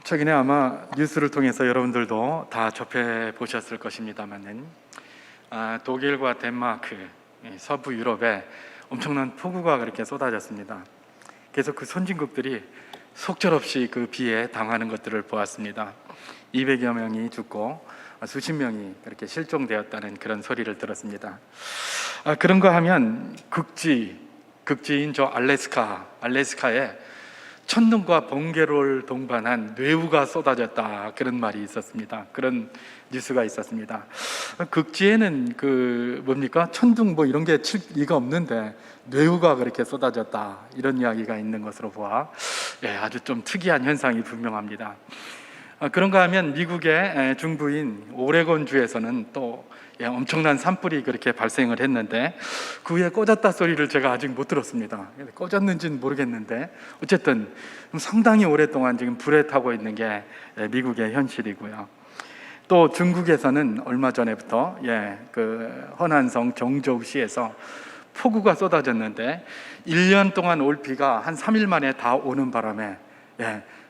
최근에 아마 뉴스를 통해서 여러분들도 다 접해 보셨을 것입니다만은 독일과 덴마크, 서부 유럽에 엄청난 폭우가 그렇게 쏟아졌습니다. 그래서 그 선진국들이 속절없이 그 비에 당하는 것들을 보았습니다. 200여 명이 죽고 수십 명이 그렇게 실종되었다는 그런 소리를 들었습니다. 그런가 하면 극지인 저 알래스카에 천둥과 번개를 동반한 뇌우가 쏟아졌다, 그런 말이 있었습니다. 그런 뉴스가 있었습니다. 극지에는 천둥 이런 게 칠 리가 없는데 뇌우가 그렇게 쏟아졌다, 이런 이야기가 있는 것으로 보아 아주 좀 특이한 현상이 분명합니다. 그런가 하면 미국의 중부인 오레곤주에서는 또 엄청난 산불이 그렇게 발생을 했는데 그 후에 꺼졌다 소리를 제가 아직 못 들었습니다. 꺼졌는지는 모르겠는데 어쨌든 상당히 오랫동안 지금 불에 타고 있는 게 미국의 현실이고요. 또 중국에서는 얼마 전에부터 허난성 정저우시에서 폭우가 쏟아졌는데 1년 동안 올 비가 한 3일 만에 다 오는 바람에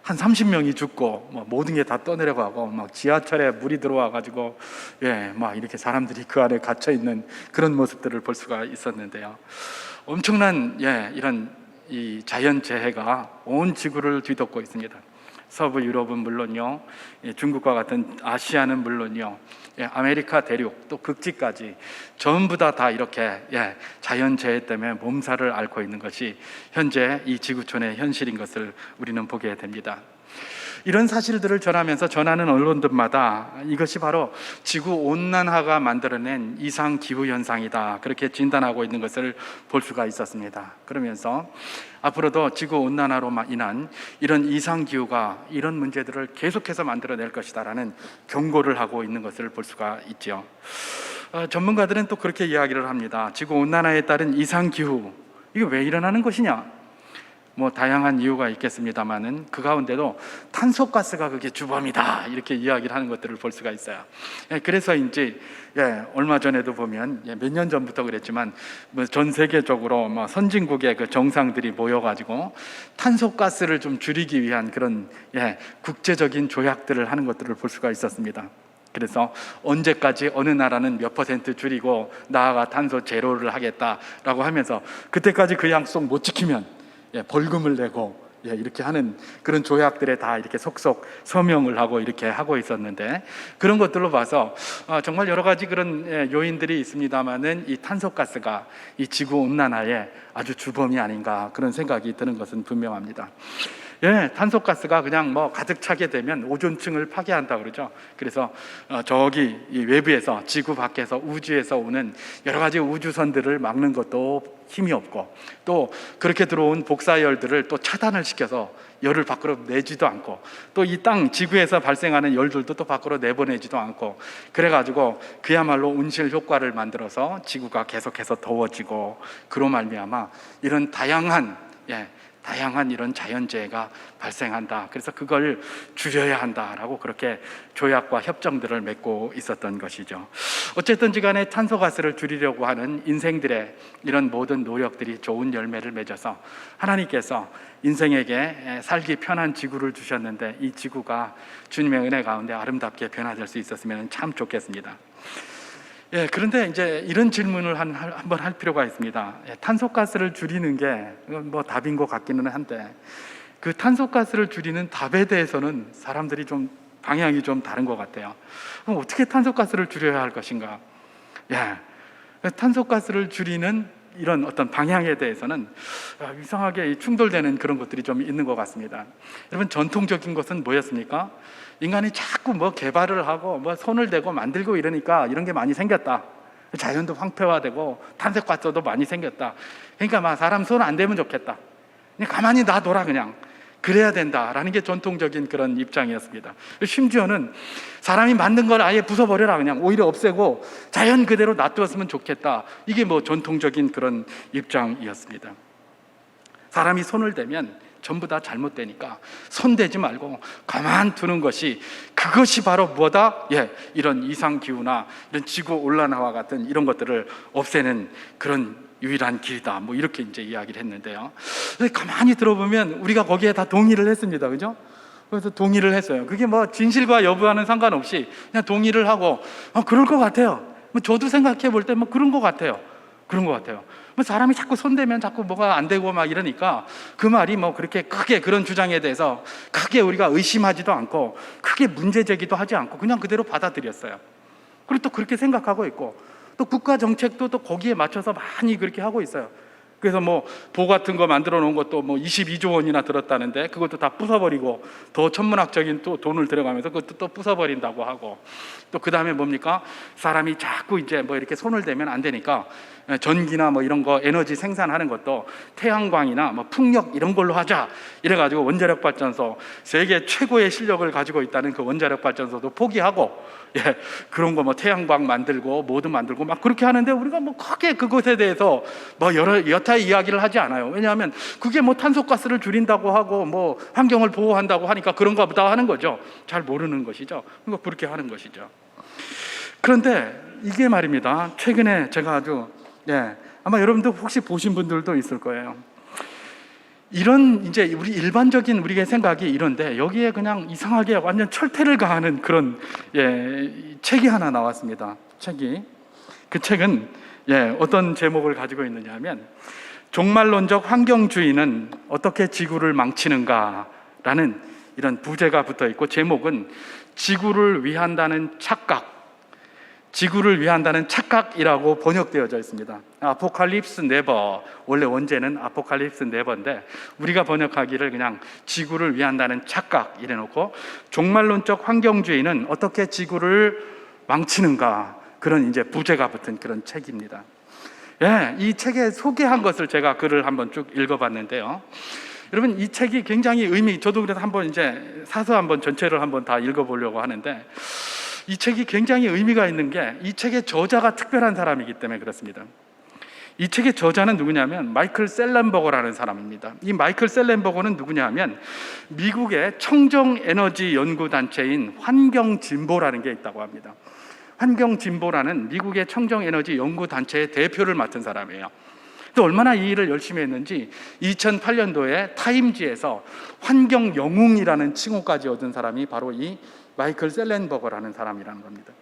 한 30명이 죽고 모든 게 다 떠내려가고 지하철에 물이 들어와 가지고 이렇게 사람들이 그 안에 갇혀 있는 그런 모습들을 볼 수가 있었는데요. 엄청난 이런 이 자연 재해가 온 지구를 뒤덮고 있습니다. 서부 유럽은 물론요, 중국과 같은 아시아는 물론요, 아메리카 대륙 또 극지까지 전부 다 이렇게 자연재해 때문에 몸살을 앓고 있는 것이 현재 이 지구촌의 현실인 것을 우리는 보게 됩니다. 이런 사실들을 전하는 언론들마다 이것이 바로 지구온난화가 만들어낸 이상기후현상이다, 그렇게 진단하고 있는 것을 볼 수가 있었습니다. 그러면서 앞으로도 지구온난화로 인한 이런 이상기후가 이런 문제들을 계속해서 만들어낼 것이다 라는 경고를 하고 있는 것을 볼 수가 있죠. 전문가들은 또 그렇게 이야기를 합니다. 지구온난화에 따른 이상기후, 이게 왜 일어나는 것이냐? 다양한 이유가 있겠습니다만은 그 가운데도 탄소가스가 그게 주범이다, 이렇게 이야기를 하는 것들을 볼 수가 있어요. 그래서 이제 얼마 전에도 보면 몇 년 전부터 그랬지만 전 세계적으로 선진국의 그 정상들이 모여가지고 탄소가스를 좀 줄이기 위한 그런 국제적인 조약들을 하는 것들을 볼 수가 있었습니다. 그래서 언제까지 어느 나라는 몇 % 줄이고 나아가 탄소 제로를 하겠다라고 하면서 그때까지 그 약속 못 지키면 벌금을 내고 이렇게 하는 그런 조약들에 다 이렇게 속속 서명을 하고 이렇게 하고 있었는데, 그런 것들로 봐서 정말 여러 가지 그런 요인들이 있습니다만은 이 탄소가스가 이 지구 온난화의 아주 주범이 아닌가, 그런 생각이 드는 것은 분명합니다. 탄소가스가 그냥 가득 차게 되면 오존층을 파괴한다 그러죠. 그래서 저기 이 외부에서, 지구 밖에서, 우주에서 오는 여러 가지 우주선들을 막는 것도 힘이 없고, 또 그렇게 들어온 복사열들을 또 차단을 시켜서 열을 밖으로 내지도 않고, 또 이 땅 지구에서 발생하는 열들도 또 밖으로 내보내지도 않고, 그래가지고 그야말로 온실 효과를 만들어서 지구가 계속해서 더워지고, 그로 말미암아 이런 다양한 이런 자연재해가 발생한다. 그래서 그걸 줄여야 한다라고 그렇게 조약과 협정들을 맺고 있었던 것이죠. 어쨌든지 간에 탄소가스를 줄이려고 하는 인생들의 이런 모든 노력들이 좋은 열매를 맺어서 하나님께서 인생에게 살기 편한 지구를 주셨는데, 이 지구가 주님의 은혜 가운데 아름답게 변화될 수 있었으면 참 좋겠습니다. 그런데 이제 이런 질문을 한번 할 필요가 있습니다. 탄소가스를 줄이는 게 답인 것 같기는 한데, 그 탄소가스를 줄이는 답에 대해서는 사람들이 좀 방향이 좀 다른 것 같아요. 그럼 어떻게 탄소가스를 줄여야 할 것인가? 탄소가스를 줄이는 이런 어떤 방향에 대해서는 이상하게 충돌되는 그런 것들이 좀 있는 것 같습니다. 여러분, 전통적인 것은 뭐였습니까? 인간이 자꾸 개발을 하고 손을 대고 만들고 이러니까 이런 게 많이 생겼다. 자연도 황폐화되고 탄소가스도 많이 생겼다. 그러니까 사람 손 안 대면 좋겠다. 그냥 가만히 놔둬라, 그냥. 그래야 된다라는 게 전통적인 그런 입장이었습니다. 심지어는 사람이 만든 걸 아예 부숴버려라, 그냥 오히려 없애고 자연 그대로 놔두었으면 좋겠다. 이게 전통적인 그런 입장이었습니다. 사람이 손을 대면 전부 다 잘못되니까 손대지 말고 가만 두는 것이, 그것이 바로 뭐다? 이런 이상기후나 이런 지구온난화와 같은 이런 것들을 없애는 그런 유일한 길이다, 이렇게 이제 이야기를 했는데요. 가만히 들어보면 우리가 거기에 다 동의를 했습니다. 그죠? 그래서 동의를 했어요. 그게 뭐 진실과 여부와는 상관없이 그냥 동의를 하고 그럴 것 같아요. 뭐 저도 생각해 볼 때 뭐 그런 것 같아요. 그런 것 같아요. 뭐 사람이 자꾸 손대면 자꾸 뭐가 안 되고 막 이러니까 그 말이 뭐 그렇게 크게 그런 주장에 대해서 크게 우리가 의심하지도 않고 크게 문제 제기도 하지 않고 그냥 그대로 받아들였어요. 그리고 또 그렇게 생각하고 있고 또 국가 정책도 또 거기에 맞춰서 많이 그렇게 하고 있어요. 그래서 뭐 보 같은 거 만들어 놓은 것도 뭐 22조 원이나 들었다는데 그것도 다 부숴버리고 더 천문학적인 또 돈을 들어가면서 그것도 또 부숴버린다고 하고 또 그 다음에 뭡니까? 사람이 자꾸 이제 뭐 이렇게 손을 대면 안 되니까 전기나 뭐 이런 거 에너지 생산하는 것도 태양광이나 뭐 풍력 이런 걸로 하자 이래가지고 원자력 발전소 세계 최고의 실력을 가지고 있다는 그 원자력 발전소도 포기하고 그런 거 뭐 태양광 만들고 뭐든 만들고 막 그렇게 하는데 우리가 뭐 크게 그것에 대해서 뭐 여타 이야기를 하지 않아요. 왜냐하면 그게 뭐 탄소가스를 줄인다고 하고 뭐 환경을 보호한다고 하니까 그런가 보다 하는 거죠. 잘 모르는 것이죠. 그러니까 그렇게 하는 것이죠. 그런데 이게 말입니다. 최근에 제가 아주 아마 여러분들 혹시 보신 분들도 있을 거예요. 이런 이제 우리 일반적인 우리의 생각이 이런데 여기에 그냥 이상하게 완전 철퇴를 가하는 그런 책이 하나 나왔습니다. 그 책은 어떤 제목을 가지고 있느냐면 종말론적 환경주의는 어떻게 지구를 망치는가라는 이런 부제가 붙어 있고 제목은 지구를 위한다는 착각이라고 번역되어져 있습니다. 아포칼립스 네버, 원래 원제는 아포칼립스 네버인데 우리가 번역하기를 그냥 지구를 위한다는 착각 이래 놓고 종말론적 환경주의는 어떻게 지구를 망치는가, 그런 이제 부제가 붙은 그런 책입니다. 이 책에 소개한 것을 제가 글을 한번 쭉 읽어봤는데요. 여러분 이 책이 굉장히 저도 그래서 한번 이제 사서 한번 전체를 한번 다 읽어보려고 하는데 이 책이 굉장히 의미가 있는 게 이 책의 저자가 특별한 사람이기 때문에 그렇습니다. 이 책의 저자는 누구냐면 마이클 셀렌버거라는 사람입니다. 이 마이클 셀렌버거는 누구냐면 미국의 청정에너지 연구단체인 환경진보라는 게 있다고 합니다. 환경진보라는 미국의 청정에너지 연구단체의 대표를 맡은 사람이에요. 또 얼마나 이 일을 열심히 했는지 2008년도에 타임지에서 환경 영웅이라는 칭호까지 얻은 사람이 바로 이 마이클 셀렌버거라는 사람이라는 겁니다.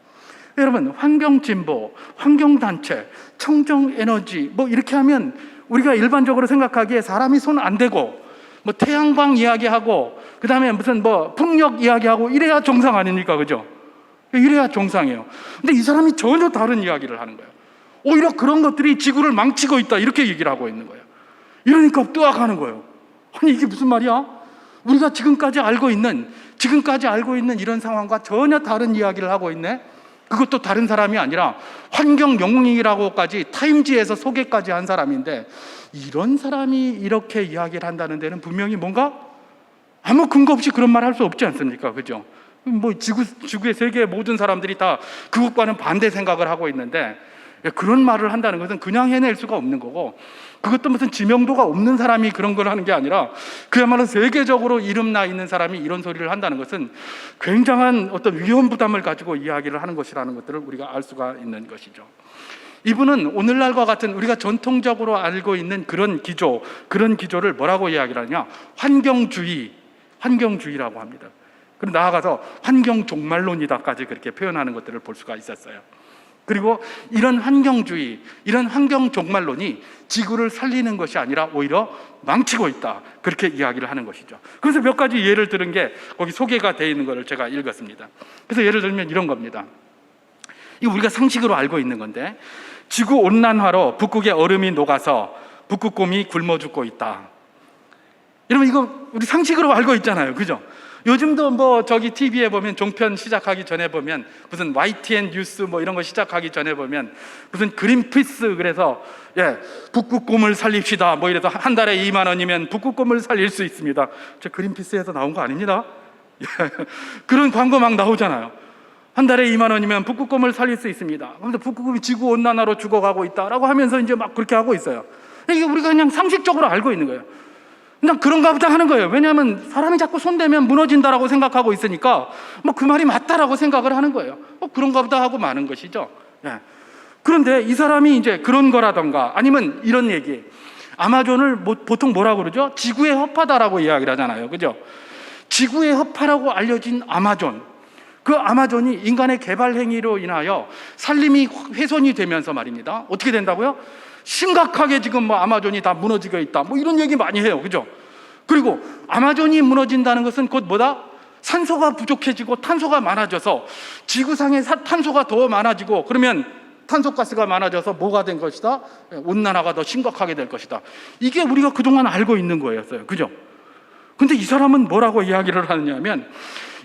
여러분 환경진보, 환경단체, 청정에너지 뭐 이렇게 하면 우리가 일반적으로 생각하기에 사람이 손 안 대고 뭐 태양광 이야기하고 그 다음에 무슨 뭐 풍력 이야기하고 이래야 정상 아닙니까? 그죠? 이래야 정상이에요. 근데 이 사람이 전혀 다른 이야기를 하는 거예요. 오히려 그런 것들이 지구를 망치고 있다 이렇게 얘기를 하고 있는 거예요. 이러니까 뜨악하는 거예요. 아니 이게 무슨 말이야? 우리가 지금까지 알고 있는 이런 상황과 전혀 다른 이야기를 하고 있네. 그것도 다른 사람이 아니라 환경 영웅이라고까지 타임지에서 소개까지 한 사람인데 이런 사람이 이렇게 이야기를 한다는 데는 분명히 뭔가 아무 근거 없이 그런 말 할 수 없지 않습니까? 그죠? 뭐 지구의 세계의 모든 사람들이 다 그것과는 반대 생각을 하고 있는데 그런 말을 한다는 것은 그냥 해낼 수가 없는 거고 그것도 무슨 지명도가 없는 사람이 그런 걸 하는 게 아니라 그야말로 세계적으로 이름나 있는 사람이 이런 소리를 한다는 것은 굉장한 어떤 위험 부담을 가지고 이야기를 하는 것이라는 것들을 우리가 알 수가 있는 것이죠. 이분은 오늘날과 같은 우리가 전통적으로 알고 있는 그런 기조를 뭐라고 이야기를 하냐? 환경주의라고 합니다. 그리고 나아가서 환경 종말론이다까지 그렇게 표현하는 것들을 볼 수가 있었어요. 그리고 이런 환경주의, 이런 환경 종말론이 지구를 살리는 것이 아니라 오히려 망치고 있다 그렇게 이야기를 하는 것이죠. 그래서 몇 가지 예를 들은 게 거기 소개가 되어 있는 것을 제가 읽었습니다. 그래서 예를 들면 이런 겁니다. 이거 우리가 상식으로 알고 있는 건데 지구 온난화로 북극의 얼음이 녹아서 북극곰이 굶어 죽고 있다. 여러분 이거 우리 상식으로 알고 있잖아요. 그죠? 요즘도 뭐 저기 TV에 보면 종편 시작하기 전에 보면 무슨 YTN 뉴스 뭐 이런 거 시작하기 전에 보면 무슨 그린피스 그래서 북극곰을 살립시다 뭐 이래서 한 달에 2만 원이면 북극곰을 살릴 수 있습니다. 저 그린피스에서 나온 거 아닙니다. 그런 광고 막 나오잖아요. 한 달에 2만 원이면 북극곰을 살릴 수 있습니다. 그런데 북극곰이 지구 온난화로 죽어가고 있다라고 하면서 이제 막 그렇게 하고 있어요. 이게 우리가 그냥 상식적으로 알고 있는 거예요. 그냥 그런가 보다 하는 거예요. 왜냐하면 사람이 자꾸 손대면 무너진다라고 생각하고 있으니까 뭐 그 말이 맞다라고 생각을 하는 거예요. 그런가 보다 하고 마는 것이죠. 그런데 이 사람이 이제 그런 거라던가 아니면 이런 얘기, 아마존을 보통 뭐라고 그러죠? 지구의 허파다라고 이야기를 하잖아요. 그죠? 지구의 허파라고 알려진 아마존, 그 아마존이 인간의 개발 행위로 인하여 산림이 훼손이 되면서 말입니다. 어떻게 된다고요? 심각하게 지금 뭐 아마존이 다 무너지고 있다, 뭐 이런 얘기 많이 해요, 그죠? 그리고 아마존이 무너진다는 것은 곧 뭐다? 산소가 부족해지고 탄소가 많아져서 지구상에 탄소가 더 많아지고, 그러면 탄소가스가 많아져서 뭐가 된 것이다? 온난화가 더 심각하게 될 것이다. 이게 우리가 그동안 알고 있는 거였어요, 그죠? 근데 이 사람은 뭐라고 이야기를 하느냐면,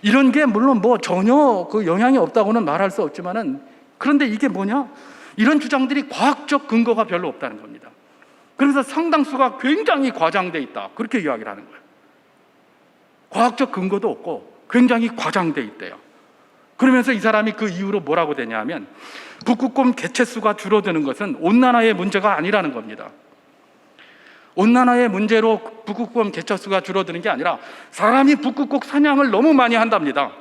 이런 게 물론 뭐 전혀 그 영향이 없다고는 말할 수 없지만은, 그런데 이게 뭐냐? 이런 주장들이 과학적 근거가 별로 없다는 겁니다. 그래서 상당수가 굉장히 과장돼 있다, 그렇게 이야기를 하는 거예요. 과학적 근거도 없고 굉장히 과장돼 있대요. 그러면서 이 사람이 그 이후로 뭐라고 되냐면, 북극곰 개체수가 줄어드는 것은 온난화의 문제가 아니라는 겁니다. 온난화의 문제로 북극곰 개체수가 줄어드는 게 아니라 사람이 북극곰 사냥을 너무 많이 한답니다.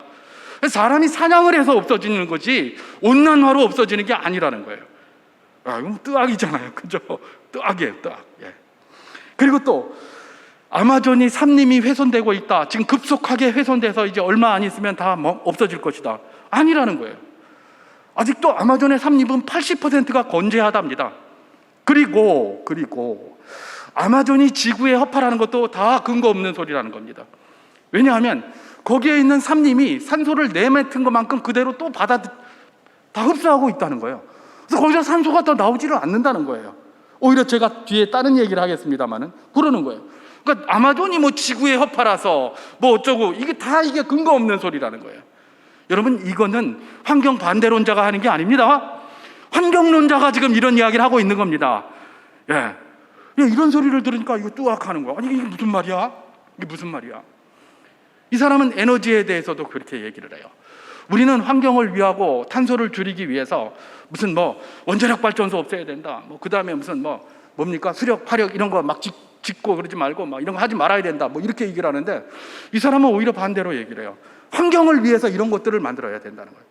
사람이 사냥을 해서 없어지는 거지 온난화로 없어지는 게 아니라는 거예요. 이건 뜨악이잖아요, 그죠? 뜨악이에요, 뜨악. 예. 그리고 또 아마존이 산림이 훼손되고 있다, 지금 급속하게 훼손돼서 이제 얼마 안 있으면 다 없어질 것이다, 아니라는 거예요. 아직도 아마존의 산림은 80%가 건재하답니다. 그리고 아마존이 지구의 허파라는 것도 다 근거 없는 소리라는 겁니다. 왜냐하면 거기에 있는 산림이 산소를 내뱉은 것만큼 그대로 또 다 흡수하고 있다는 거예요. 그래서 거기서 산소가 더 나오지를 않는다는 거예요. 오히려 제가 뒤에 다른 얘기를 하겠습니다만은 그러는 거예요. 그러니까 아마존이 뭐 지구의 허파라서 뭐 어쩌고, 이게 근거 없는 소리라는 거예요. 여러분, 이거는 환경 반대론자가 하는 게 아닙니다. 환경론자가 지금 이런 이야기를 하고 있는 겁니다. 예. 이런 소리를 들으니까 이거 뚜악하는 거야. 아니, 이게 무슨 말이야? 이게 무슨 말이야? 이 사람은 에너지에 대해서도 그렇게 얘기를 해요. 우리는 환경을 위하고 탄소를 줄이기 위해서 무슨 뭐 원자력 발전소 없애야 된다, 뭐 그 다음에 무슨 뭡니까 수력, 화력 이런 거 막 짓고 그러지 말고 막 이런 거 하지 말아야 된다, 뭐 이렇게 얘기를 하는데, 이 사람은 오히려 반대로 얘기를 해요. 환경을 위해서 이런 것들을 만들어야 된다는 거예요.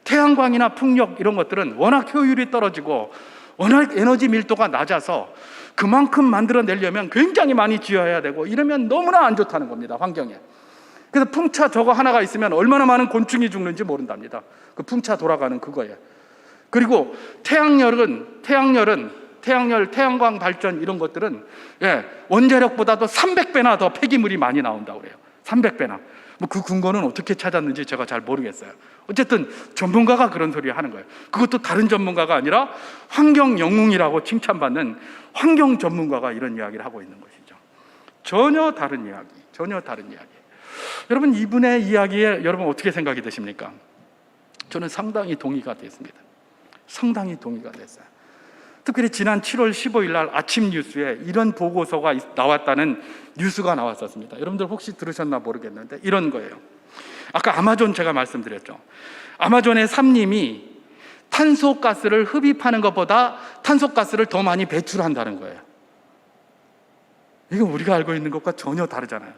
태양광이나 풍력 이런 것들은 워낙 효율이 떨어지고 워낙 에너지 밀도가 낮아서 그만큼 만들어내려면 굉장히 많이 지어야 되고, 이러면 너무나 안 좋다는 겁니다, 환경에. 그래서 풍차 저거 하나가 있으면 얼마나 많은 곤충이 죽는지 모른답니다. 그 풍차 돌아가는 그거에. 그리고 태양광 발전 이런 것들은 원자력보다도 300배나 더 폐기물이 많이 나온다고 그래요. 300배나. 뭐 그 근거는 어떻게 찾았는지 제가 잘 모르겠어요. 어쨌든 전문가가 그런 소리 하는 거예요. 그것도 다른 전문가가 아니라 환경 영웅이라고 칭찬받는 환경 전문가가 이런 이야기를 하고 있는 것이죠. 전혀 다른 이야기. 여러분, 이분의 이야기에 여러분 어떻게 생각이 드십니까? 저는 상당히 동의가 됐습니다. 상당히 동의가 됐어요. 특별히 지난 7월 15일 날 아침 뉴스에 이런 보고서가 나왔다는 뉴스가 나왔었습니다. 여러분들 혹시 들으셨나 모르겠는데 이런 거예요. 아까 아마존 제가 말씀드렸죠. 아마존의 산림이 탄소가스를 흡입하는 것보다 탄소가스를 더 많이 배출한다는 거예요. 이거 우리가 알고 있는 것과 전혀 다르잖아요.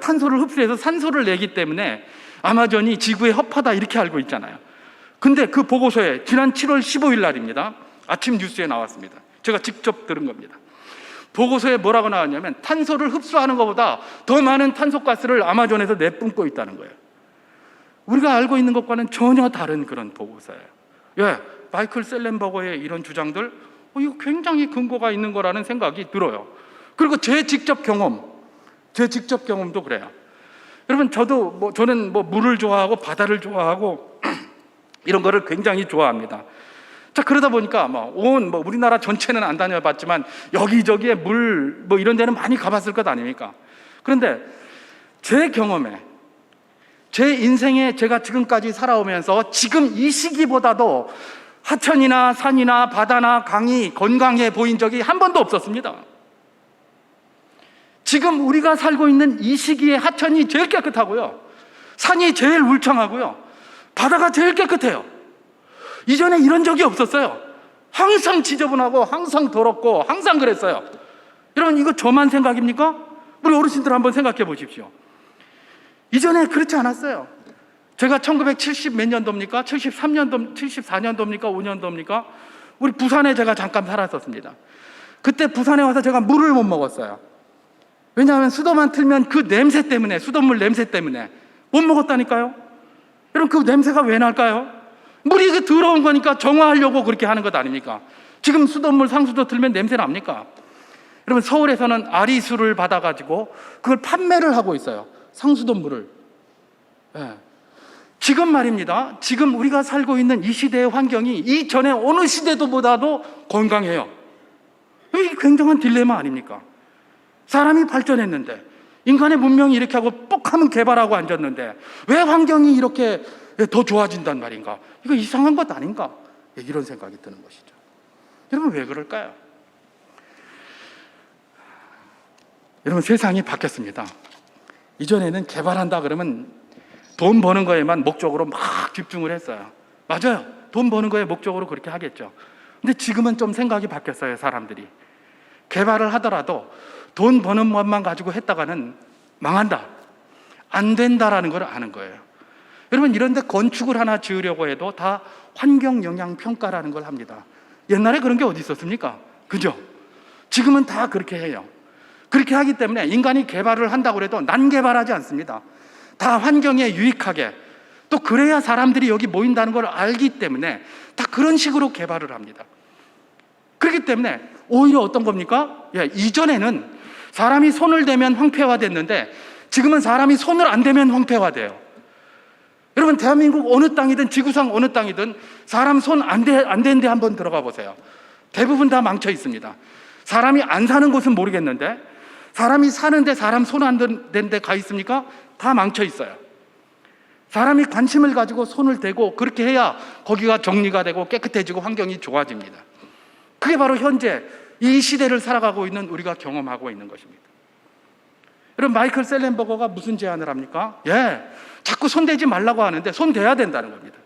탄소를 흡수해서 산소를 내기 때문에 아마존이 지구의 허파다, 이렇게 알고 있잖아요. 근데 그 보고서에 지난 7월 15일 날입니다. 아침 뉴스에 나왔습니다. 제가 직접 들은 겁니다. 보고서에 뭐라고 나왔냐면 탄소를 흡수하는 것보다 더 많은 탄소가스를 아마존에서 내뿜고 있다는 거예요. 우리가 알고 있는 것과는 전혀 다른 그런 보고서예요. 마이클 셀렌버거의 이런 주장들, 이거 굉장히 근거가 있는 거라는 생각이 들어요. 그리고 제 직접 경험도 그래요. 여러분, 저는 물을 좋아하고 바다를 좋아하고 이런 거를 굉장히 좋아합니다. 자, 그러다 보니까 우리나라 전체는 안 다녀봤지만 여기저기에 물 이런 데는 많이 가봤을 것 아닙니까? 그런데 제 경험에, 제 인생에 제가 지금까지 살아오면서 지금 이 시기보다도 하천이나 산이나 바다나 강이 건강해 보인 적이 한 번도 없었습니다. 지금 우리가 살고 있는 이 시기에 하천이 제일 깨끗하고요, 산이 제일 울창하고요, 바다가 제일 깨끗해요. 이전에 이런 적이 없었어요. 항상 지저분하고 항상 더럽고 항상 그랬어요. 여러분, 이거 저만 생각입니까? 우리 어르신들 한번 생각해 보십시오. 이전에 그렇지 않았어요. 제가 1970 몇 년도입니까? 74년도입니까? 5년도입니까? 우리 부산에 제가 잠깐 살았었습니다. 그때 부산에 와서 제가 물을 못 먹었어요. 왜냐하면 수도만 틀면 그 냄새 때문에, 수돗물 냄새 때문에 못 먹었다니까요. 여러분, 그 냄새가 왜 날까요? 물이 그 더러운 거니까 정화하려고 그렇게 하는 것 아닙니까? 지금 수돗물 상수도 틀면 냄새 납니까? 여러분, 서울에서는 아리수를 받아가지고 그걸 판매를 하고 있어요. 상수돗물을. 예. 지금 말입니다. 지금 우리가 살고 있는 이 시대의 환경이 이전에 어느 시대도보다도 건강해요. 이게 굉장한 딜레마 아닙니까? 사람이 발전했는데, 인간의 문명이 이렇게 하고 뻑 하면 개발하고 앉았는데 왜 환경이 이렇게 더 좋아진단 말인가? 이거 이상한 것 아닌가? 이런 생각이 드는 것이죠. 여러분, 왜 그럴까요? 여러분, 세상이 바뀌었습니다. 이전에는 개발한다 그러면 돈 버는 거에만 목적으로 막 집중을 했어요. 맞아요. 돈 버는 거에 목적으로 그렇게 하겠죠. 근데 지금은 좀 생각이 바뀌었어요. 사람들이 개발을 하더라도 돈 버는 것만 가지고 했다가는 망한다, 안 된다라는 걸 아는 거예요. 여러분, 이런데 건축을 하나 지으려고 해도 다 환경영향평가라는 걸 합니다. 옛날에 그런 게 어디 있었습니까? 그죠? 지금은 다 그렇게 해요. 그렇게 하기 때문에 인간이 개발을 한다고 해도 난개발하지 않습니다. 다 환경에 유익하게, 또 그래야 사람들이 여기 모인다는 걸 알기 때문에 다 그런 식으로 개발을 합니다. 그렇기 때문에 오히려 어떤 겁니까? 이전에는 사람이 손을 대면 황폐화됐는데 지금은 사람이 손을 안 대면 황폐화돼요. 여러분, 대한민국 어느 땅이든 지구상 어느 땅이든 사람 손 안 된 데 한번 들어가 보세요. 대부분 다 망쳐 있습니다. 사람이 안 사는 곳은 모르겠는데 사람이 사는데 사람 손 안 된 데 가 있습니까? 다 망쳐 있어요. 사람이 관심을 가지고 손을 대고 그렇게 해야 거기가 정리가 되고 깨끗해지고 환경이 좋아집니다. 그게 바로 현재 이 시대를 살아가고 있는 우리가 경험하고 있는 것입니다. 여러분, 마이클 셀렌버거가 무슨 제안을 합니까? 자꾸 손대지 말라고 하는데 손대야 된다는 겁니다.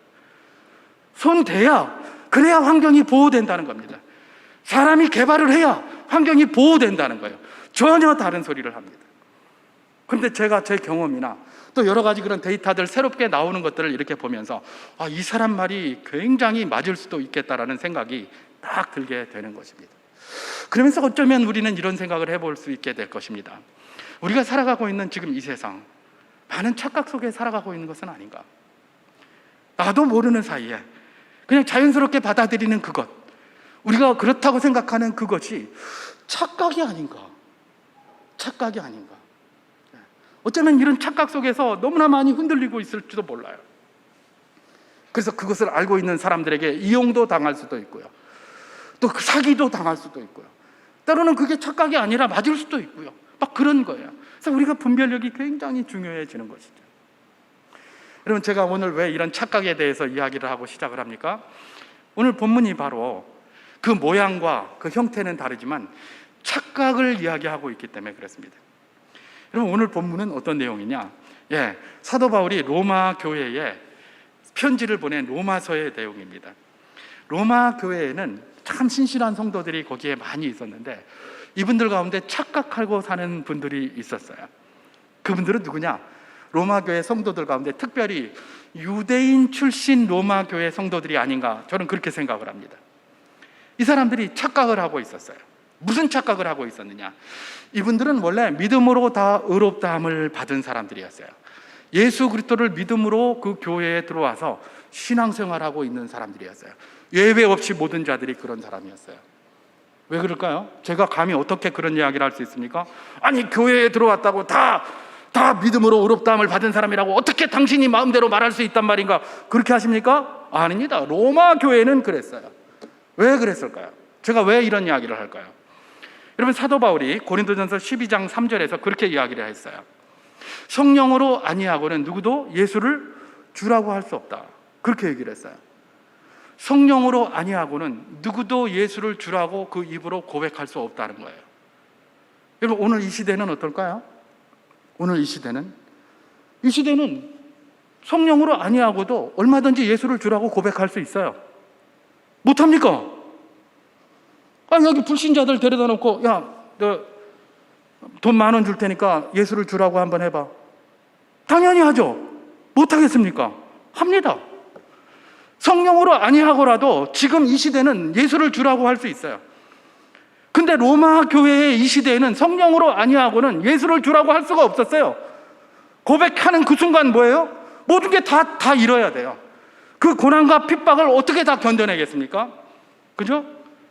손대야, 그래야 환경이 보호된다는 겁니다. 사람이 개발을 해야 환경이 보호된다는 거예요. 전혀 다른 소리를 합니다. 그런데 제가 제 경험이나 또 여러 가지 그런 데이터들 새롭게 나오는 것들을 이렇게 보면서 이 사람 말이 굉장히 맞을 수도 있겠다라는 생각이 딱 들게 되는 것입니다. 그러면서 어쩌면 우리는 이런 생각을 해볼 수 있게 될 것입니다. 우리가 살아가고 있는 지금 이 세상, 많은 착각 속에 살아가고 있는 것은 아닌가? 나도 모르는 사이에 그냥 자연스럽게 받아들이는 그것, 우리가 그렇다고 생각하는 그것이 착각이 아닌가? 착각이 아닌가? 어쩌면 이런 착각 속에서 너무나 많이 흔들리고 있을지도 몰라요. 그래서 그것을 알고 있는 사람들에게 이용도 당할 수도 있고요, 또 그 사기도 당할 수도 있고요, 때로는 그게 착각이 아니라 맞을 수도 있고요, 막 그런 거예요. 그래서 우리가 분별력이 굉장히 중요해지는 것이죠. 여러분, 제가 오늘 왜 이런 착각에 대해서 이야기를 하고 시작을 합니까? 오늘 본문이 바로 그 모양과 그 형태는 다르지만 착각을 이야기하고 있기 때문에 그렇습니다. 여러분, 오늘 본문은 어떤 내용이냐? 사도 바울이 로마 교회에 편지를 보낸 로마서의 내용입니다. 로마 교회에는 참 신실한 성도들이 거기에 많이 있었는데 이분들 가운데 착각하고 사는 분들이 있었어요. 그분들은 누구냐? 로마 교회 성도들 가운데 특별히 유대인 출신 로마 교회 성도들이 아닌가, 저는 그렇게 생각을 합니다. 이 사람들이 착각을 하고 있었어요. 무슨 착각을 하고 있었느냐? 이분들은 원래 믿음으로 다 의롭다함을 받은 사람들이었어요. 예수 그리스도를 믿음으로 그 교회에 들어와서 신앙생활하고 있는 사람들이었어요. 예외 없이 모든 자들이 그런 사람이었어요. 왜 그럴까요? 제가 감히 어떻게 그런 이야기를 할 수 있습니까? 아니, 교회에 들어왔다고 다 믿음으로 의롭다함을 받은 사람이라고 어떻게 당신이 마음대로 말할 수 있단 말인가? 그렇게 하십니까? 아닙니다. 로마 교회는 그랬어요. 왜 그랬을까요? 제가 왜 이런 이야기를 할까요? 여러분, 사도 바울이 고린도전서 12장 3절에서 그렇게 이야기를 했어요. 성령으로 아니하고는 누구도 예수를 주라고 할 수 없다, 그렇게 얘기를 했어요. 성령으로 아니하고는 누구도 예수를 주라고 그 입으로 고백할 수 없다는 거예요. 여러분, 오늘 이 시대는 어떨까요? 오늘 이 시대는 성령으로 아니하고도 얼마든지 예수를 주라고 고백할 수 있어요. 못합니까? 여기 불신자들 데려다 놓고, 너 돈 10,000원 줄 테니까 예수를 주라고 한번 해봐. 당연히 하죠. 못하겠습니까? 합니다. 성령으로 아니하고라도 지금 이 시대는 예수를 주라고 할 수 있어요. 근데 로마 교회의 이 시대에는 성령으로 아니하고는 예수를 주라고 할 수가 없었어요. 고백하는 그 순간 뭐예요? 모든 게 다 잃어야 돼요. 그 고난과 핍박을 어떻게 다 견뎌내겠습니까? 그죠?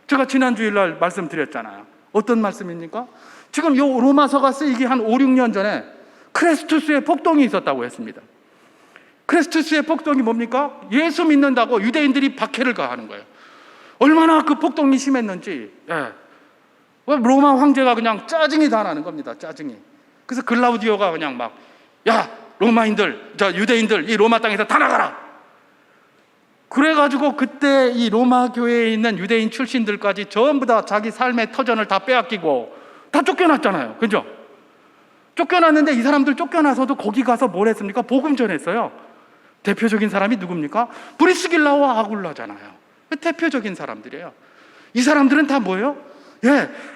제가 지난 주일날 말씀드렸잖아요. 어떤 말씀입니까? 지금 이 로마서가 쓰이기 한 5, 6년 전에 크레스투스의 폭동이 있었다고 했습니다. 크레스투스의 폭동이 뭡니까? 예수 믿는다고 유대인들이 박해를 가하는 거예요. 얼마나 그 폭동이 심했는지, 로마 황제가 그냥 짜증이 다 나는 겁니다. 짜증이. 그래서 글라우디오가 그냥 막, 야, 로마인들, 유대인들 이 로마 땅에서 다 나가라. 그래가지고 그때 이 로마 교회에 있는 유대인 출신들까지 전부 다 자기 삶의 터전을 다 빼앗기고 다 쫓겨났잖아요. 그죠? 쫓겨났는데 이 사람들 쫓겨나서도 거기 가서 뭘 했습니까? 복음 전했어요. 대표적인 사람이 누굽니까? 브리스길라와 아굴라잖아요. 대표적인 사람들이에요. 이 사람들은 다 뭐예요?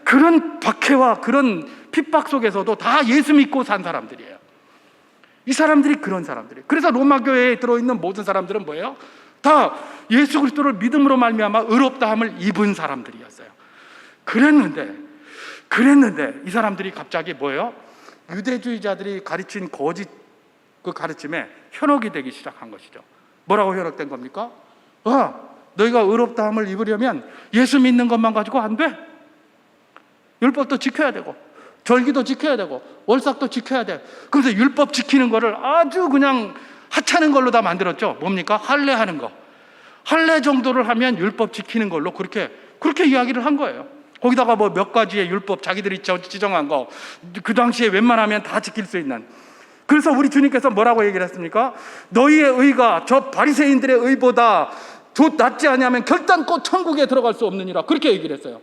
그런 박해와 그런 핍박 속에서도 다 예수 믿고 산 사람들이에요. 이 사람들이 그런 사람들이에요. 그래서 로마 교회에 들어있는 모든 사람들은 뭐예요? 다 예수 그리스도를 믿음으로 말미암아 의롭다함을 입은 사람들이었어요. 그랬는데 이 사람들이 갑자기 뭐예요? 유대주의자들이 가르친 거짓 그 가르침에 현혹이 되기 시작한 것이죠. 뭐라고 현혹된 겁니까? 너희가 의롭다함을 입으려면 예수 믿는 것만 가지고 안 돼. 율법도 지켜야 되고 절기도 지켜야 되고 월삭도 지켜야 돼. 그래서 율법 지키는 거를 아주 그냥 하찮은 걸로 다 만들었죠. 뭡니까? 할례하는 거. 할례 정도를 하면 율법 지키는 걸로 그렇게 이야기를 한 거예요. 거기다가 뭐 몇 가지의 율법 자기들이 지정한 거 그 당시에 웬만하면 다 지킬 수 있는. 그래서 우리 주님께서 뭐라고 얘기를 했습니까? 너희의 의가 저 바리새인들의 의보다 낫지 않으면 결단코 천국에 들어갈 수 없느니라. 그렇게 얘기를 했어요.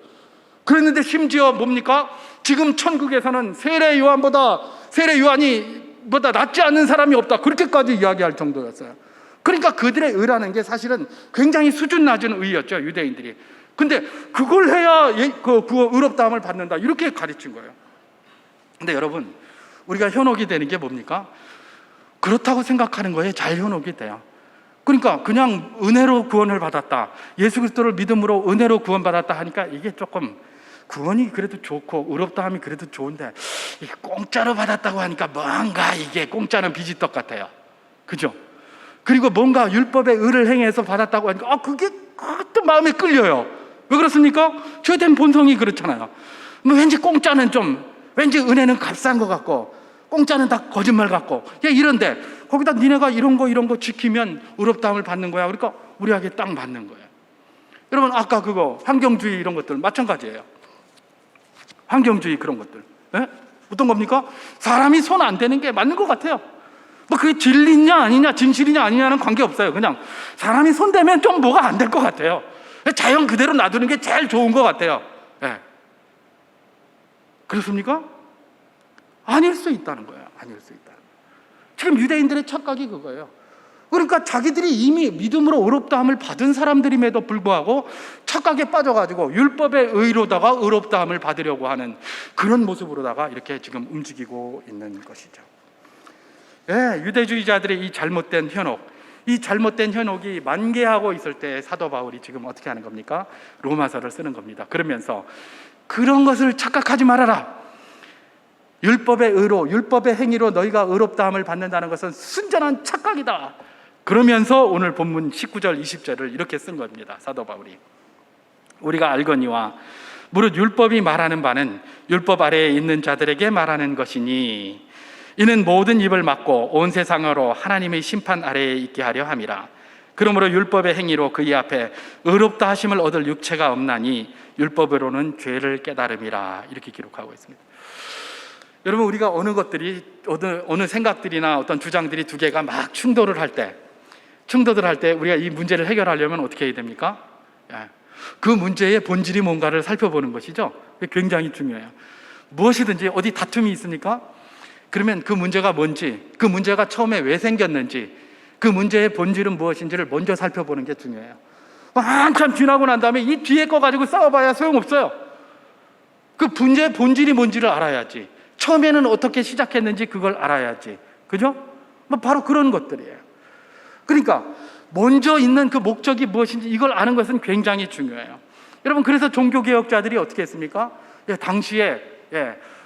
그랬는데 심지어 뭡니까? 지금 천국에서는 세례 요한이 낫지 않는 사람이 없다. 그렇게까지 이야기할 정도였어요. 그러니까 그들의 의라는 게 사실은 굉장히 수준 낮은 의였죠. 유대인들이. 근데 그걸 해야 그 의롭다함을 받는다. 이렇게 가르친 거예요. 근데 여러분, 우리가 현혹이 되는 게 뭡니까? 그렇다고 생각하는 거에 잘 현혹이 돼요. 그러니까 그냥 은혜로 구원을 받았다. 예수 그리스도를 믿음으로 은혜로 구원받았다 하니까 이게 조금 구원이 그래도 좋고 의롭다함이 그래도 좋은데 이게 공짜로 받았다고 하니까 뭔가 이게 공짜는 비지떡 같아요. 그죠? 그리고 뭔가 율법의 의를 행해서 받았다고 하니까 그게 또 마음에 끌려요. 왜 그렇습니까? 죄된 본성이 그렇잖아요. 뭐 왠지 공짜는 왠지 은혜는 값싼 것 같고 공짜는 다 거짓말 같고 이런데 거기다 니네가 이런 거 지키면 의롭다함을 받는 거야. 그러니까 우리에게 딱 맞는 거예요. 여러분 아까 그거 환경주의 이런 것들 마찬가지예요. 환경주의 그런 것들 어떤 겁니까? 사람이 손 안 대는 게 맞는 것 같아요. 뭐 그게 진리냐 아니냐 진실이냐 아니냐는 관계없어요. 그냥 사람이 손 대면 좀 뭐가 안 될 것 같아요. 자연 그대로 놔두는 게 제일 좋은 것 같아요. 그렇습니까? 아닐 수 있다는 거예요. 아닐 수 있다. 지금 유대인들의 착각이 그거예요. 그러니까 자기들이 이미 믿음으로 의롭다함을 받은 사람들임에도 불구하고 착각에 빠져가지고 율법의 의로다가 의롭다함을 받으려고 하는 그런 모습으로다가 이렇게 지금 움직이고 있는 것이죠. 유대주의자들의 이 잘못된 현혹이 만개하고 있을 때 사도 바울이 지금 어떻게 하는 겁니까? 로마서를 쓰는 겁니다. 그러면서 그런 것을 착각하지 말아라. 율법의 의로, 율법의 행위로 너희가 의롭다함을 받는다는 것은 순전한 착각이다. 그러면서 오늘 본문 19절 20절을 이렇게 쓴 겁니다. 사도 바울이 우리가 알거니와 무릇 율법이 말하는 바는 율법 아래에 있는 자들에게 말하는 것이니 이는 모든 입을 막고 온 세상으로 하나님의 심판 아래에 있게 하려 함이라. 그러므로 율법의 행위로 그의 앞에 의롭다 하심을 얻을 육체가 없나니 율법으로는 죄를 깨달음이라. 이렇게 기록하고 있습니다. 여러분 우리가 어느 생각들이나 어떤 주장들이 두 개가 막 충돌을 할 때 우리가 이 문제를 해결하려면 어떻게 해야 됩니까? 그 문제의 본질이 뭔가를 살펴보는 것이죠. 그게 굉장히 중요해요. 무엇이든지 어디 다툼이 있습니까? 그러면 그 문제가 뭔지, 그 문제가 처음에 왜 생겼는지, 그 문제의 본질은 무엇인지를 먼저 살펴보는 게 중요해요. 한참 지나고 난 다음에 이 뒤에 거 가지고 싸워봐야 소용없어요. 그 문제의 본질이 뭔지를 알아야지. 처음에는 어떻게 시작했는지 그걸 알아야지. 그죠? 바로 그런 것들이에요. 그러니까 먼저 있는 그 목적이 무엇인지 이걸 아는 것은 굉장히 중요해요. 여러분, 그래서 종교개혁자들이 어떻게 했습니까? 당시에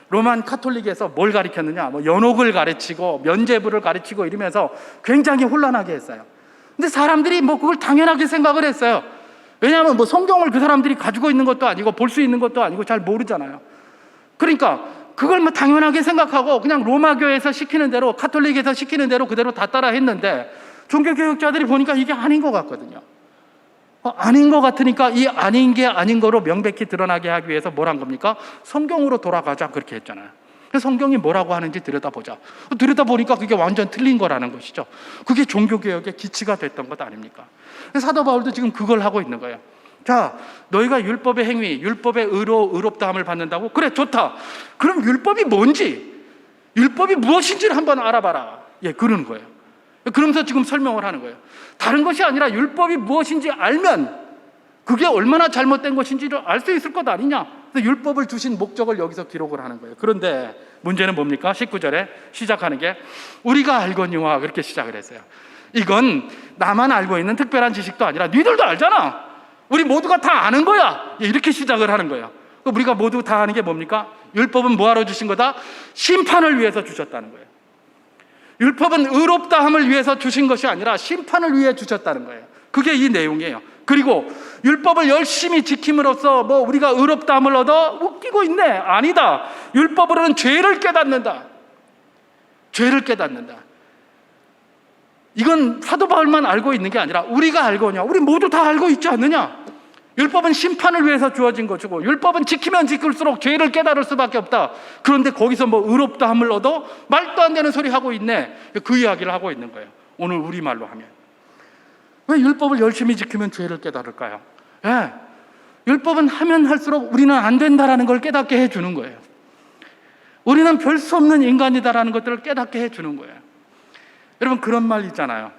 로만 카톨릭에서 뭘 가르쳤느냐, 뭐 연옥을 가르치고 면죄부를 가르치고 이러면서 굉장히 혼란하게 했어요. 근데 사람들이 뭐 그걸 당연하게 생각을 했어요. 왜냐하면 뭐 성경을 그 사람들이 가지고 있는 것도 아니고 볼 수 있는 것도 아니고 잘 모르잖아요. 그러니까 그걸 뭐 당연하게 생각하고 그냥 로마교에서 시키는 대로, 카톨릭에서 시키는 대로 그대로 다 따라 했는데, 종교개혁자들이 보니까 이게 아닌 것 같거든요. 아닌 것 같으니까 이 아닌 게 아닌 거로 명백히 드러나게 하기 위해서 뭘 한 겁니까? 성경으로 돌아가자, 그렇게 했잖아요. 그래서 성경이 뭐라고 하는지 들여다보자. 들여다보니까 그게 완전 틀린 거라는 것이죠. 그게 종교개혁의 기치가 됐던 것 아닙니까? 사도 바울도 지금 그걸 하고 있는 거예요. 자, 너희가 율법의 행위, 율법의 의롭다함을 받는다고? 그래, 좋다. 그럼 율법이 뭔지, 율법이 무엇인지를 한번 알아봐라. 그러는 거예요. 그러면서 지금 설명을 하는 거예요. 다른 것이 아니라 율법이 무엇인지 알면 그게 얼마나 잘못된 것인지를 알 수 있을 것 아니냐. 그래서 율법을 주신 목적을 여기서 기록을 하는 거예요. 그런데 문제는 뭡니까? 19절에 시작하는 게 우리가 알거니와 그렇게 시작을 했어요. 이건 나만 알고 있는 특별한 지식도 아니라 니들도 알잖아. 우리 모두가 다 아는 거야. 이렇게 시작을 하는 거예요. 우리가 모두 다 아는 게 뭡니까? 율법은 뭐하러 주신 거다? 심판을 위해서 주셨다는 거예요. 율법은 의롭다함을 위해서 주신 것이 아니라 심판을 위해 주셨다는 거예요. 그게 이 내용이에요. 그리고 율법을 열심히 지킴으로써 뭐 우리가 의롭다함을 얻어? 웃기고 있네. 아니다. 율법으로는 죄를 깨닫는다. 죄를 깨닫는다. 이건 사도 바울만 알고 있는 게 아니라 우리가 알거냐, 우리 모두 다 알고 있지 않느냐. 율법은 심판을 위해서 주어진 것이고 율법은 지키면 지킬수록 죄를 깨달을 수밖에 없다. 그런데 거기서 뭐 의롭다함을 얻어? 말도 안 되는 소리 하고 있네. 그 이야기를 하고 있는 거예요. 오늘 우리말로 하면. 왜 율법을 열심히 지키면 죄를 깨달을까요? 율법은 하면 할수록 우리는 안 된다라는 걸 깨닫게 해주는 거예요. 우리는 별 수 없는 인간이다라는 것들을 깨닫게 해주는 거예요. 여러분, 그런 말 있잖아요.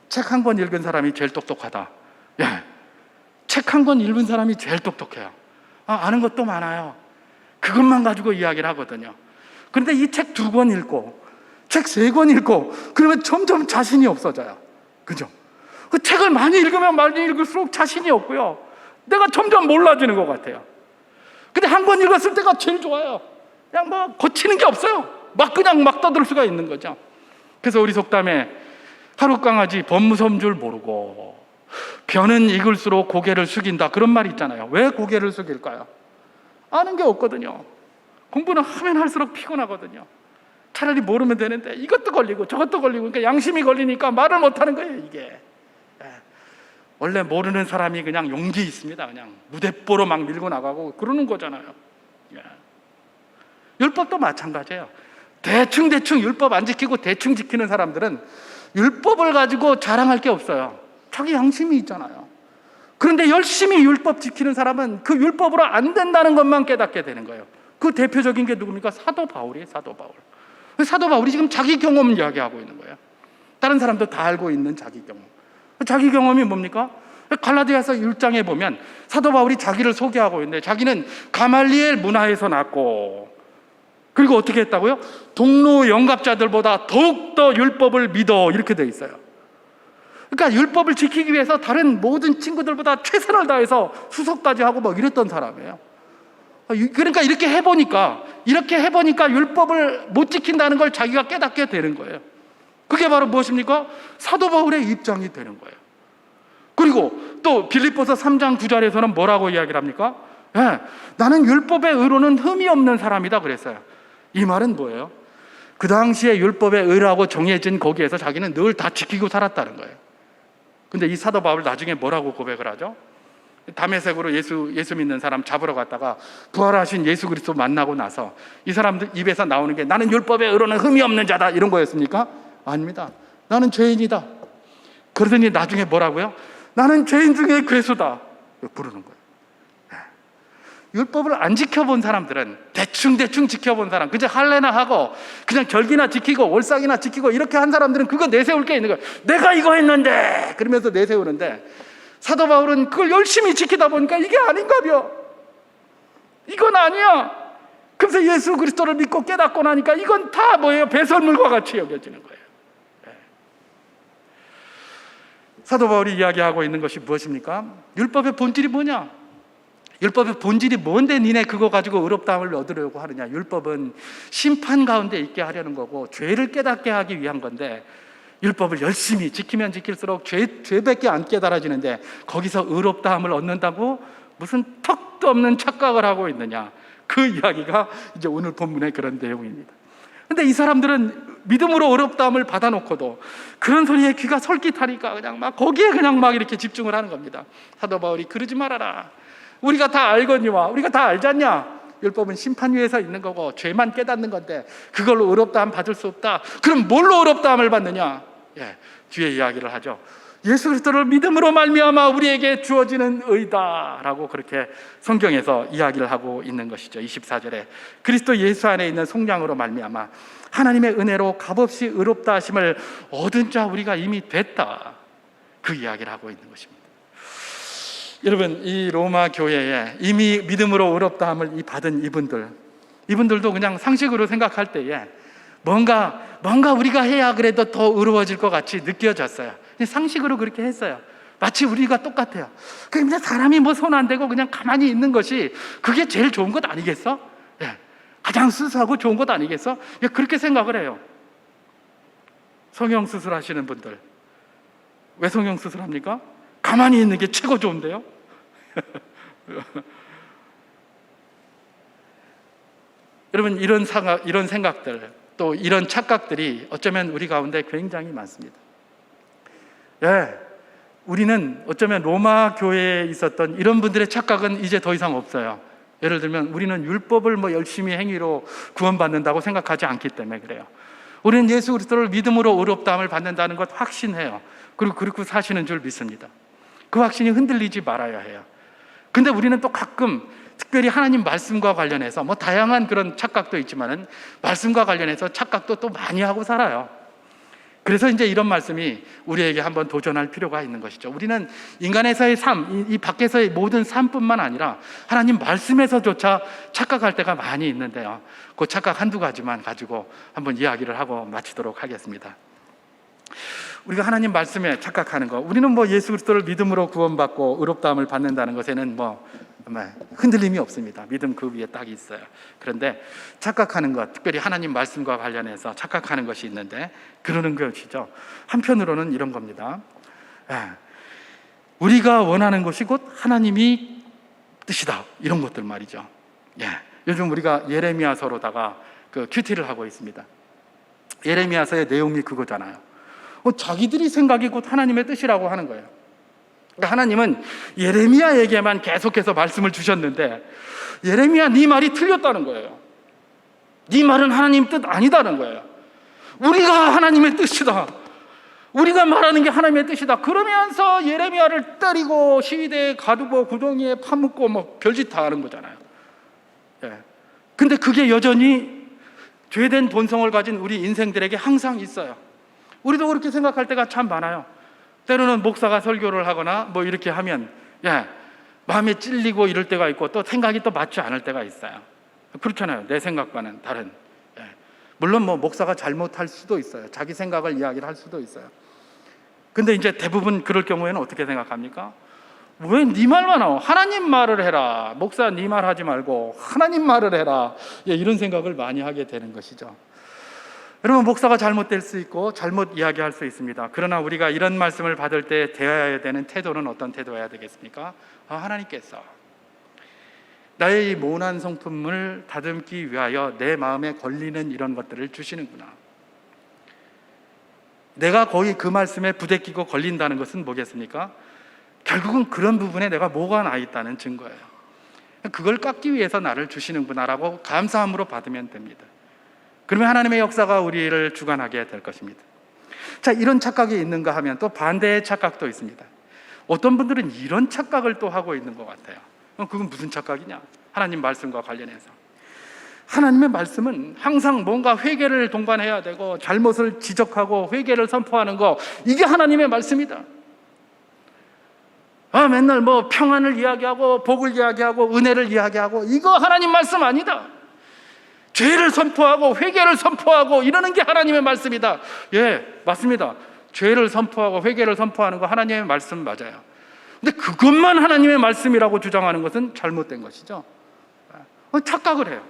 책 한 권 읽은 사람이 제일 똑똑하다. 책 한 권 읽은 사람이 제일 똑똑해요. 아는 것도 많아요. 그것만 가지고 이야기를 하거든요. 그런데 이 책 2권 읽고 책 3권 읽고 그러면 점점 자신이 없어져요. 그죠? 그 책을 많이 읽으면 많이 읽을수록 자신이 없고요, 내가 점점 몰라지는 것 같아요. 근데 한 권 읽었을 때가 제일 좋아요. 그냥 뭐 거치는 게 없어요. 그냥 막 떠들 수가 있는 거죠. 그래서 우리 속담에 하루 강아지 법무서인 줄 모르고 변은 익을수록 고개를 숙인다, 그런 말이 있잖아요. 왜 고개를 숙일까요? 아는 게 없거든요. 공부는 하면 할수록 피곤하거든요. 차라리 모르면 되는데 이것도 걸리고 저것도 걸리고, 그러니까 양심이 걸리니까 말을 못하는 거예요. 이게 원래 모르는 사람이 그냥 용기 있습니다. 그냥 무대뽀로 막 밀고 나가고 그러는 거잖아요. 율법도 마찬가지예요. 대충 율법 안 지키고 대충 지키는 사람들은 율법을 가지고 자랑할 게 없어요. 자기 양심이 있잖아요. 그런데 열심히 율법 지키는 사람은 그 율법으로 안 된다는 것만 깨닫게 되는 거예요. 그 대표적인 게 누굽니까? 사도 바울이에요. 사도 바울. 사도 바울이 지금 자기 경험 이야기하고 있는 거예요. 다른 사람도 다 알고 있는 자기 경험. 자기 경험이 뭡니까? 갈라디아서 1장에 보면 사도 바울이 자기를 소개하고 있는데, 자기는 가말리엘 문화에서 났고, 그리고 어떻게 했다고요? 동로 영갑자들보다 더욱더 율법을 믿어, 이렇게 돼 있어요. 그러니까 율법을 지키기 위해서 다른 모든 친구들보다 최선을 다해서 수석까지 하고 막 이랬던 사람이에요. 그러니까 이렇게 해보니까 율법을 못 지킨다는 걸 자기가 깨닫게 되는 거예요. 그게 바로 무엇입니까? 사도 바울의 입장이 되는 거예요. 그리고 또 빌립보서 3장 9절에서는 뭐라고 이야기를 합니까? 나는 율법의 의로는 흠이 없는 사람이다 그랬어요. 이 말은 뭐예요? 그 당시에 율법의 의라고 정해진 거기에서 자기는 늘 다 지키고 살았다는 거예요. 근데 이 사도 바울 나중에 뭐라고 고백을 하죠? 다메섹으로 예수 믿는 사람 잡으러 갔다가 부활하신 예수 그리스도 만나고 나서 이 사람들 입에서 나오는 게 나는 율법의 의로는 흠이 없는 자다, 이런 거였습니까? 아닙니다. 나는 죄인이다. 그러더니 나중에 뭐라고요? 나는 죄인 중에 괴수다, 부르는 거예요. 율법을 안 지켜본 사람들은 대충 지켜본 사람, 그저 할례나 하고 그냥 절기나 지키고 월삭이나 지키고 이렇게 한 사람들은 그거 내세울 게 있는 거예요. 내가 이거 했는데 그러면서 내세우는데, 사도 바울은 그걸 열심히 지키다 보니까 이게 아닌가벼, 이건 아니야. 그래서 예수 그리스도를 믿고 깨닫고 나니까 이건 다 뭐예요? 배설물과 같이 여겨지는 거예요. 사도 바울이 이야기하고 있는 것이 무엇입니까? 율법의 본질이 뭐냐? 율법의 본질이 뭔데 니네 그거 가지고 의롭다함을 얻으려고 하느냐. 율법은 심판 가운데 있게 하려는 거고 죄를 깨닫게 하기 위한 건데, 율법을 열심히 지키면 지킬수록 죄밖에 안 깨달아지는데 거기서 의롭다함을 얻는다고 무슨 턱도 없는 착각을 하고 있느냐. 그 이야기가 이제 오늘 본문의 그런 내용입니다. 근데 이 사람들은 믿음으로 의롭다함을 받아놓고도 그런 소리에 귀가 솔깃하니까 그냥 막 거기에 그냥 막 이렇게 집중을 하는 겁니다. 사도 바울이 그러지 말아라. 우리가 다 알거니와, 우리가 다 알잖냐. 율법은 심판 위에서 있는 거고 죄만 깨닫는 건데 그걸로 의롭다함 받을 수 없다. 그럼 뭘로 의롭다함을 받느냐? 뒤에 이야기를 하죠. 예수 그리스도를 믿음으로 말미암아 우리에게 주어지는 의다라고 그렇게 성경에서 이야기를 하고 있는 것이죠. 24절에 그리스도 예수 안에 있는 속량으로 말미암아 하나님의 은혜로 값없이 의롭다 하심을 얻은 자 우리가 이미 됐다. 그 이야기를 하고 있는 것입니다. 여러분, 이 로마 교회에 이미 믿음으로 의롭다함을 받은 이분들도 그냥 상식으로 생각할 때에 뭔가 우리가 해야 그래도 더 의로워질 것 같이 느껴졌어요. 상식으로 그렇게 했어요. 마치 우리가 똑같아요. 그냥 사람이 뭐 손 안 대고 그냥 가만히 있는 것이 그게 제일 좋은 것 아니겠어? 가장 수수하고 좋은 것 아니겠어? 그렇게 생각을 해요. 성형수술 하시는 분들, 왜 성형수술 합니까? 가만히 있는 게 최고 좋은데요? 여러분, 이런 생각들, 또 이런 착각들이 어쩌면 우리 가운데 굉장히 많습니다. 우리는 어쩌면 로마 교회에 있었던 이런 분들의 착각은 이제 더 이상 없어요. 예를 들면 우리는 율법을 열심히 행위로 구원받는다고 생각하지 않기 때문에 그래요. 우리는 예수 그리스도를 믿음으로 의롭다함을 받는다는 것 확신해요. 그리고 그렇게 사시는 줄 믿습니다. 그 확신이 흔들리지 말아야 해요. 근데 우리는 또 가끔 특별히 하나님 말씀과 관련해서 다양한 그런 착각도 있지만은 말씀과 관련해서 착각도 또 많이 하고 살아요. 그래서 이제 이런 말씀이 우리에게 한번 도전할 필요가 있는 것이죠. 우리는 인간에서의 삶, 이 밖에서의 모든 삶뿐만 아니라 하나님 말씀에서조차 착각할 때가 많이 있는데요. 그 착각 한두 가지만 가지고 한번 이야기를 하고 마치도록 하겠습니다. 우리가 하나님 말씀에 착각하는 거, 우리는 예수 그리스도를 믿음으로 구원받고 의롭다함을 받는다는 것에는 흔들림이 없습니다. 믿음 그 위에 딱 있어요. 그런데 착각하는 것, 특별히 하나님 말씀과 관련해서 착각하는 것이 있는데 그러는 것이죠. 한편으로는 이런 겁니다. 우리가 원하는 것이 곧 하나님이 뜻이다, 이런 것들 말이죠. 요즘 우리가 예레미야서로다가 그 큐티를 하고 있습니다. 예레미야서의 내용이 그거잖아요. 자기들이 생각이 곧 하나님의 뜻이라고 하는 거예요. 그러니까 하나님은 예레미야에게만 계속해서 말씀을 주셨는데 예레미야, 네 말이 틀렸다는 거예요. 네 말은 하나님 뜻 아니다는 거예요. 우리가 하나님의 뜻이다, 우리가 말하는 게 하나님의 뜻이다 그러면서 예레미야를 때리고 시위대에 가두고 구덩이에 파묻고 별짓 다 하는 거잖아요. 근데 그게 여전히 죄된 본성을 가진 우리 인생들에게 항상 있어요. 우리도 그렇게 생각할 때가 참 많아요. 때로는 목사가 설교를 하거나 이렇게 하면 마음에 찔리고 이럴 때가 있고 또 생각이 또 맞지 않을 때가 있어요. 그렇잖아요. 내 생각과는 다른. 물론 목사가 잘못할 수도 있어요. 자기 생각을 이야기를 할 수도 있어요. 근데 이제 대부분 그럴 경우에는 어떻게 생각합니까? 왜 네 말만 하고 하나님 말을 해라. 목사 네 말 하지 말고 하나님 말을 해라. 이런 생각을 많이 하게 되는 것이죠. 여러분, 목사가 잘못될 수 있고 잘못 이야기할 수 있습니다. 그러나 우리가 이런 말씀을 받을 때 대해야 되는 태도는 어떤 태도여야 되겠습니까? 하나님께서 나의 이 모난 성품을 다듬기 위하여 내 마음에 걸리는 이런 것들을 주시는구나. 내가 거의 그 말씀에 부대끼고 걸린다는 것은 뭐겠습니까? 결국은 그런 부분에 내가 뭐가 나 있다는 증거예요. 그걸 깎기 위해서 나를 주시는구나라고 감사함으로 받으면 됩니다. 그러면 하나님의 역사가 우리를 주관하게 될 것입니다. 자, 이런 착각이 있는가 하면 또 반대의 착각도 있습니다. 어떤 분들은 이런 착각을 또 하고 있는 것 같아요. 그건 무슨 착각이냐? 하나님 말씀과 관련해서 하나님의 말씀은 항상 뭔가 회개를 동반해야 되고 잘못을 지적하고 회개를 선포하는 거, 이게 하나님의 말씀이다. 맨날 평안을 이야기하고 복을 이야기하고 은혜를 이야기하고, 이거 하나님 말씀 아니다. 죄를 선포하고 회개를 선포하고 이러는 게 하나님의 말씀이다. 맞습니다. 죄를 선포하고 회개를 선포하는 거 하나님의 말씀 맞아요. 근데 그것만 하나님의 말씀이라고 주장하는 것은 잘못된 것이죠. 착각을 해요.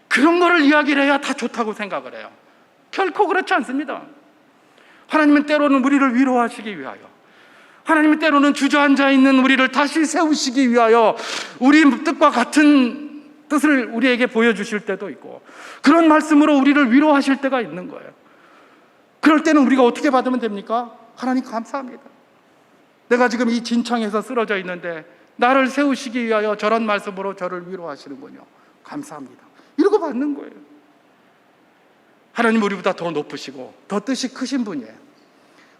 그런 거를 이야기를 해야 다 좋다고 생각을 해요. 결코 그렇지 않습니다. 하나님은 때로는 우리를 위로하시기 위하여, 하나님은 때로는 주저앉아 있는 우리를 다시 세우시기 위하여 우리 뜻과 같은 뜻을 우리에게 보여주실 때도 있고, 그런 말씀으로 우리를 위로하실 때가 있는 거예요. 그럴 때는 우리가 어떻게 받으면 됩니까? 하나님 감사합니다. 내가 지금 이 진창에서 쓰러져 있는데 나를 세우시기 위하여 저런 말씀으로 저를 위로하시는군요. 감사합니다. 이러고 받는 거예요. 하나님 우리보다 더 높으시고 더 뜻이 크신 분이에요.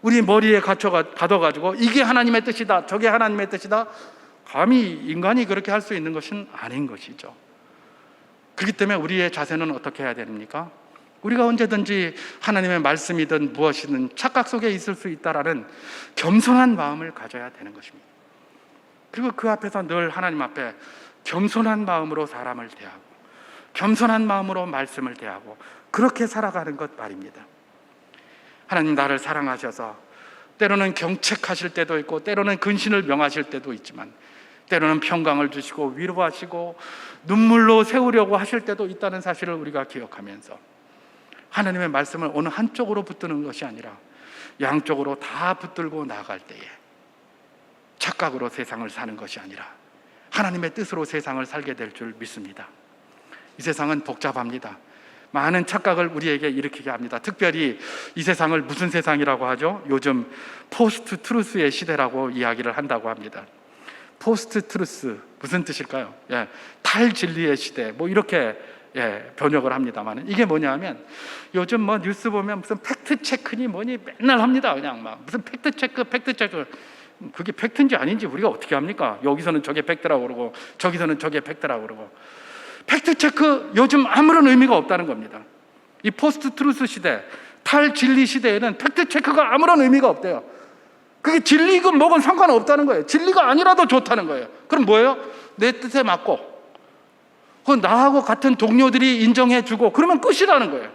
우리 머리에 가둬가지고 이게 하나님의 뜻이다, 저게 하나님의 뜻이다, 감히 인간이 그렇게 할 수 있는 것은 아닌 것이죠. 그렇기 때문에 우리의 자세는 어떻게 해야 됩니까? 우리가 언제든지 하나님의 말씀이든 무엇이든 착각 속에 있을 수 있다라는 겸손한 마음을 가져야 되는 것입니다. 그리고 그 앞에서 늘 하나님 앞에 겸손한 마음으로 사람을 대하고, 겸손한 마음으로 말씀을 대하고, 그렇게 살아가는 것 말입니다. 하나님 나를 사랑하셔서 때로는 경책하실 때도 있고, 때로는 근신을 명하실 때도 있지만, 때로는 평강을 주시고 위로하시고 눈물로 세우려고 하실 때도 있다는 사실을 우리가 기억하면서, 하나님의 말씀을 어느 한쪽으로 붙드는 것이 아니라 양쪽으로 다 붙들고 나아갈 때에 착각으로 세상을 사는 것이 아니라 하나님의 뜻으로 세상을 살게 될 줄 믿습니다. 이 세상은 복잡합니다. 많은 착각을 우리에게 일으키게 합니다. 특별히 이 세상을 무슨 세상이라고 하죠? 요즘 포스트 트루스의 시대라고 이야기를 한다고 합니다. 포스트 트루스 무슨 뜻일까요? 탈진리의 시대, 뭐 이렇게 번역을 합니다만, 이게 뭐냐면 요즘 뭐 뉴스 보면 무슨 팩트 체크니 뭐니 맨날 합니다. 그냥 막 무슨 팩트 체크. 그게 팩트인지 아닌지 우리가 어떻게 합니까? 여기서는 저게 팩트라고 그러고 저기서는 저게 팩트라고 그러고. 팩트 체크 요즘 아무런 의미가 없다는 겁니다. 이 포스트 트루스 시대, 탈진리 시대에는 팩트 체크가 아무런 의미가 없대요. 그게 진리건 뭐건 상관없다는 거예요. 진리가 아니라도 좋다는 거예요. 그럼 뭐예요? 내 뜻에 맞고 그 나하고 같은 동료들이 인정해주고 그러면 끝이라는 거예요.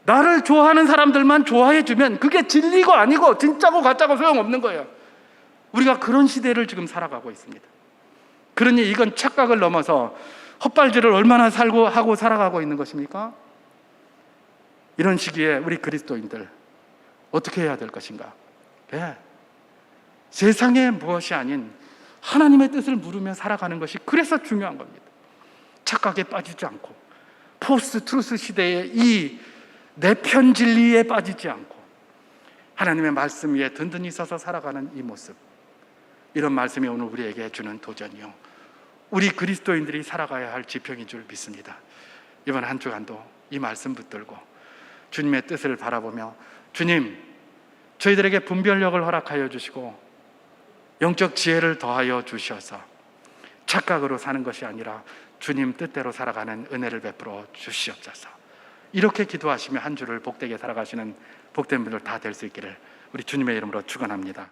나를 좋아하는 사람들만 좋아해주면 그게 진리고 아니고 진짜고 가짜고 소용없는 거예요. 우리가 그런 시대를 지금 살아가고 있습니다. 그러니 이건 착각을 넘어서 헛발질을 얼마나 하고 살아가고 있는 것입니까? 이런 시기에 우리 그리스도인들 어떻게 해야 될 것인가? 세상에 무엇이 아닌 하나님의 뜻을 물으며 살아가는 것이 그래서 중요한 겁니다. 착각에 빠지지 않고, 포스트 트루스 시대의 이 내편 진리에 빠지지 않고 하나님의 말씀 위에 든든히 서서 살아가는 이 모습, 이런 말씀이 오늘 우리에게 주는 도전이요, 우리 그리스도인들이 살아가야 할 지평인 줄 믿습니다. 이번 한 주간도 이 말씀 붙들고 주님의 뜻을 바라보며, 주님 저희들에게 분별력을 허락하여 주시고 영적 지혜를 더하여 주셔서 착각으로 사는 것이 아니라 주님 뜻대로 살아가는 은혜를 베풀어 주시옵소서. 이렇게 기도하시며 한 주를 복되게 살아가시는 복된 분들 다 될 수 있기를 우리 주님의 이름으로 축원합니다.